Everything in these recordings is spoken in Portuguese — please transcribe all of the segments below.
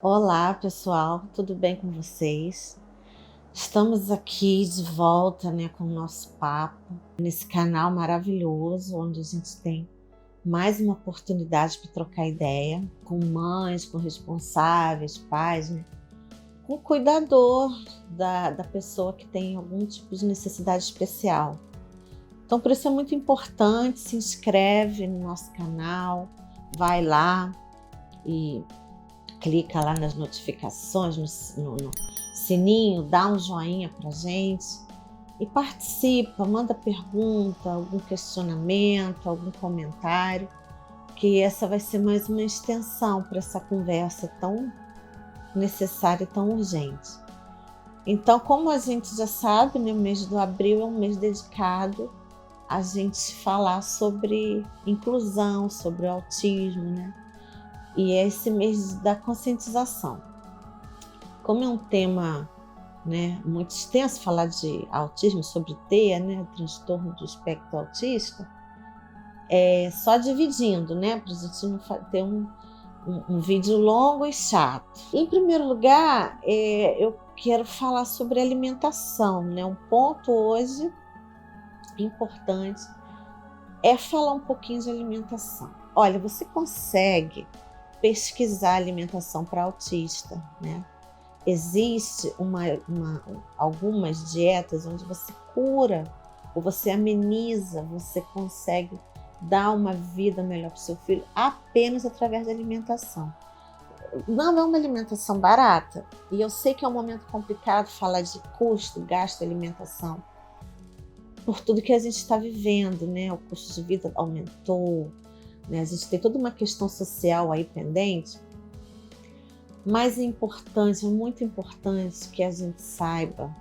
Olá, pessoal, tudo bem com vocês? Estamos aqui de volta, com o nosso papo, nesse canal maravilhoso, onde a gente tem mais uma oportunidade para trocar ideia com mães, com responsáveis, pais, com o cuidador da pessoa que tem algum tipo de necessidade especial. Então, por isso é muito importante, se inscreve no nosso canal, vai lá e clica lá nas notificações, no sininho, dá um joinha pra gente e participa, manda pergunta, algum questionamento, algum comentário, que essa vai ser mais uma extensão para essa conversa tão necessária e tão urgente. Então, como a gente já sabe, o mês de abril é um mês dedicado a gente falar sobre inclusão, sobre o autismo, E é esse mês da conscientização. Como é um tema muito extenso, falar de autismo, sobre TEA, transtorno do espectro autista, é só dividindo, para a gente não ter um vídeo longo e chato. Em primeiro lugar, eu quero falar sobre alimentação. Um ponto hoje importante é falar um pouquinho de alimentação. Olha, você consegue pesquisar alimentação para autista, Existe algumas dietas onde você cura, ou você ameniza, você consegue dar uma vida melhor para o seu filho apenas através da alimentação. Não é uma alimentação barata, e eu sei que é um momento complicado falar de custo, gasto, alimentação, por tudo que a gente está vivendo, O custo de vida aumentou, A gente tem toda uma questão social aí pendente, mas é importante, é muito importante que a gente saiba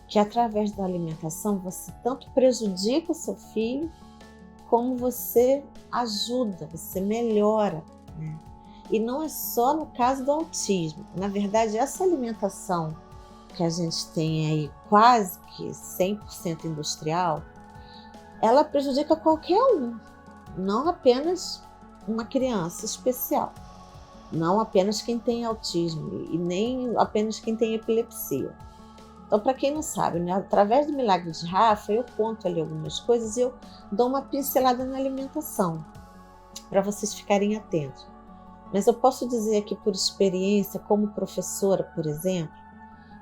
que através da alimentação você tanto prejudica o seu filho, como você ajuda, você melhora, E não é só no caso do autismo. Na verdade, essa alimentação que a gente tem aí quase que 100% industrial, ela prejudica qualquer um, não apenas uma criança especial, não apenas quem tem autismo e nem apenas quem tem epilepsia. Então, para quem não sabe, através do Milagre de Rafa, eu conto ali algumas coisas e eu dou uma pincelada na alimentação, para vocês ficarem atentos. Mas eu posso dizer aqui por experiência, como professora, por exemplo,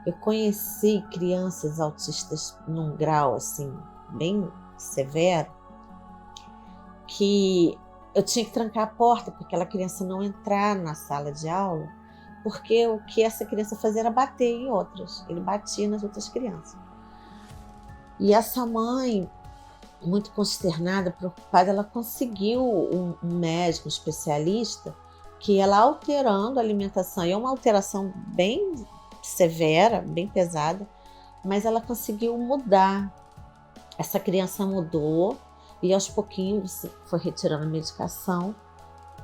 eu conheci crianças autistas num grau assim, bem severo, que eu tinha que trancar a porta para aquela criança não entrar na sala de aula, porque o que essa criança fazia era bater em outras, ele batia nas outras crianças. E essa mãe, muito consternada, preocupada, ela conseguiu um médico, um especialista, que ela alterando a alimentação, e é uma alteração bem severa, bem pesada, mas ela conseguiu mudar. Essa criança mudou e aos pouquinhos foi retirando a medicação.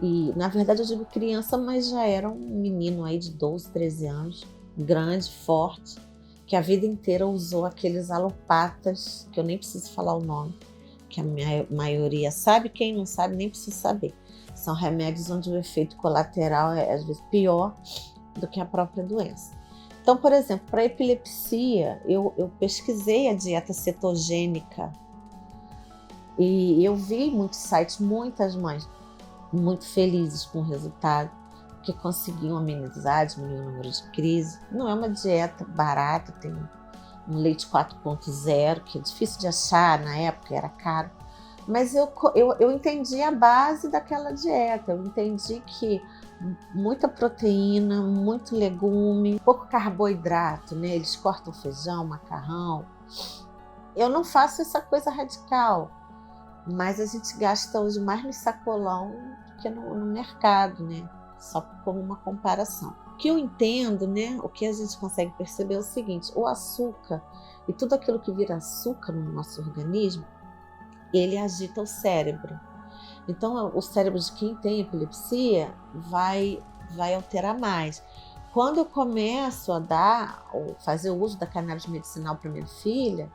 E, na verdade, eu digo criança, mas já era um menino aí de 12, 13 anos, grande, forte, que a vida inteira usou aqueles alopatas, que eu nem preciso falar o nome, que a minha maioria sabe, quem não sabe nem precisa saber. São remédios onde o efeito colateral é, às vezes, pior do que a própria doença. Então, por exemplo, para epilepsia, eu pesquisei a dieta cetogênica e eu vi muitos sites, muitas mães muito felizes com o resultado, que conseguiam amenizar, diminuir o número de crises. Não é uma dieta barata, tem um leite 4.0, que é difícil de achar, na época era caro, mas eu entendi a base daquela dieta, eu entendi que muita proteína, muito legume, pouco carboidrato, Eles cortam feijão, macarrão. Eu não faço essa coisa radical, mas a gente gasta hoje mais no sacolão do que no mercado, Só como uma comparação. O que eu entendo, o que a gente consegue perceber é o seguinte: o açúcar e tudo aquilo que vira açúcar no nosso organismo, ele agita o cérebro. Então, o cérebro de quem tem epilepsia vai alterar mais. Quando eu começo a dar ou fazer o uso da cannabis medicinal para minha filha,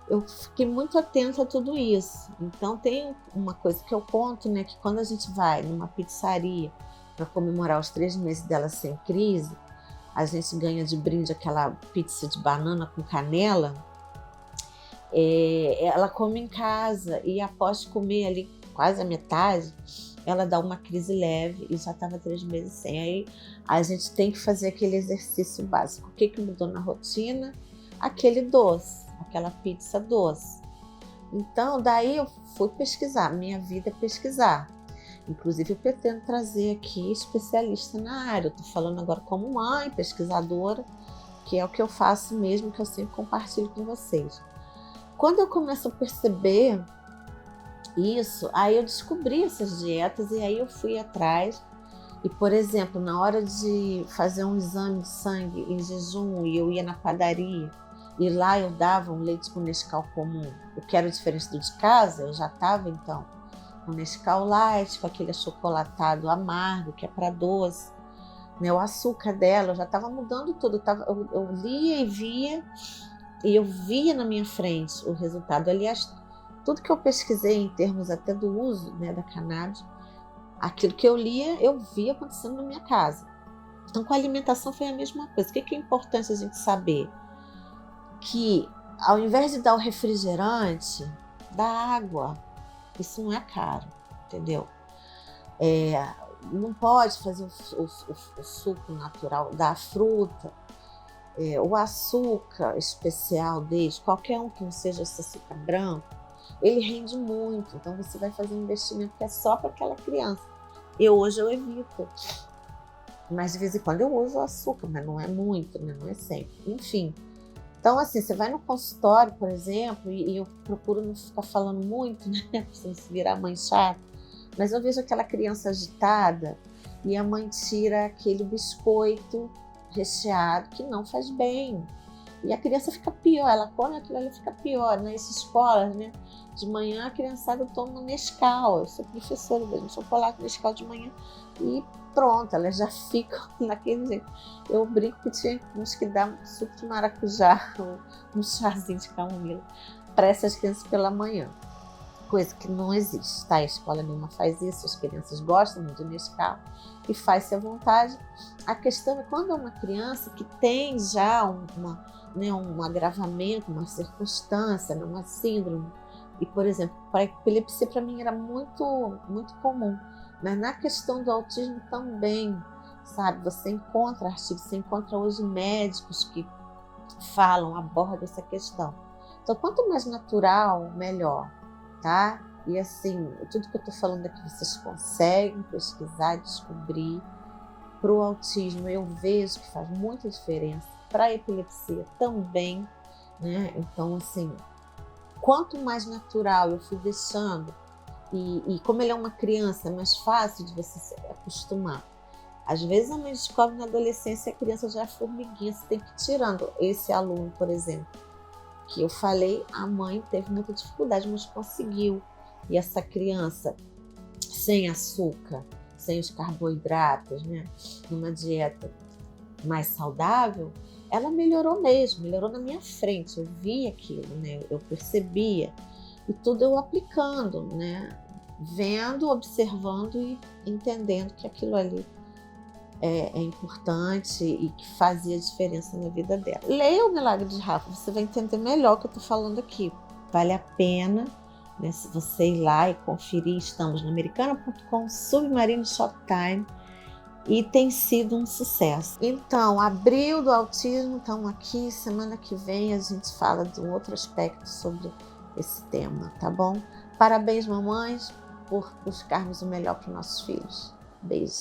eu fiquei muito atenta a tudo isso. Então, tem uma coisa que eu conto, que quando a gente vai numa pizzaria para comemorar os 3 meses dela sem crise, a gente ganha de brinde aquela pizza de banana com canela. Ela come em casa e após comer ali quase a metade, ela dá uma crise leve e já estava 3 meses sem. Aí a gente tem que fazer aquele exercício básico. O que mudou na rotina? Aquele doce, aquela pizza doce. Então, daí eu fui pesquisar. Minha vida é pesquisar. Inclusive, eu pretendo trazer aqui especialista na área. Eu estou falando agora como mãe, pesquisadora, que é o que eu faço mesmo, que eu sempre compartilho com vocês. Quando eu começo a perceber isso, aí eu descobri essas dietas e aí eu fui atrás. E, por exemplo, na hora de fazer um exame de sangue em jejum e eu ia na padaria e lá eu dava um leite com Nescau comum, o que era diferente do de casa, eu já estava então com Nescau Light, com aquele achocolatado amargo, que é para doce, né? O açúcar dela, eu já estava mudando tudo, eu lia e via, e eu via na minha frente o resultado. Aliás, tudo que eu pesquisei em termos até do uso, né, da cannabis, aquilo que eu lia, eu via acontecendo na minha casa. Então, com a alimentação foi a mesma coisa. O que é importante a gente saber? Que ao invés de dar o refrigerante, dá água. Isso não é caro, entendeu? Não pode fazer o suco natural da fruta, o açúcar especial deles, qualquer um que não seja esse açúcar branco, ele rende muito. Então você vai fazer um investimento que é só para aquela criança. Hoje eu evito, mas de vez em quando eu uso o açúcar, mas não é muito, né? Não é sempre. Enfim. Então, assim, você vai no consultório, por exemplo, e eu procuro não ficar falando muito, né? Pra você não se virar mãe chata. Mas eu vejo aquela criança agitada e a mãe tira aquele biscoito recheado que não faz bem. E a criança fica pior, ela come aquilo, ela fica pior. Nas escolas, né? De manhã a criançada toma Nescau. Eu sou professora, eu chocolate Nescau de manhã e pronto, elas já ficam naquele jeito. Eu brinco que tinha uns que dá um suco de maracujá, um chazinho de camomila para essas crianças pela manhã. Coisa que não existe, tá? A escola nenhuma faz isso, as crianças gostam muito de Nescau e faz-se à vontade. A questão é quando é uma criança que tem já um agravamento, uma circunstância, uma síndrome. E, por exemplo, para a epilepsia, para mim era muito, muito comum. Mas na questão do autismo também, sabe? Você encontra artigos, você encontra hoje médicos que abordam essa questão. Então, quanto mais natural, melhor, tá? E assim, tudo que eu tô falando aqui vocês conseguem pesquisar, descobrir. Para o autismo eu vejo que faz muita diferença, para a epilepsia também, né? Então, assim, quanto mais natural eu fui deixando, e como ele é uma criança, é mais fácil de você se acostumar. Às vezes a mãe descobre na adolescência a criança já é formiguinha, você tem que ir tirando. Esse aluno, por exemplo, que eu falei, a mãe teve muita dificuldade, mas conseguiu. E essa criança, sem açúcar, sem os carboidratos, né, numa dieta mais saudável, ela melhorou mesmo, melhorou na minha frente. Eu vi aquilo, né, eu percebia. E tudo eu aplicando, né? Vendo, observando e entendendo que aquilo ali é importante e que fazia diferença na vida dela. Leia o Milagre de Rafa, você vai entender melhor o que eu estou falando aqui. Vale a pena, né, se você ir lá e conferir. Estamos no americana.com, Submarino Shoptime, e tem sido um sucesso. Então, abril do autismo, estamos aqui. Semana que vem a gente fala de um outro aspecto sobre esse tema, tá bom? Parabéns, mamães, por buscarmos o melhor para os nossos filhos. Beijo.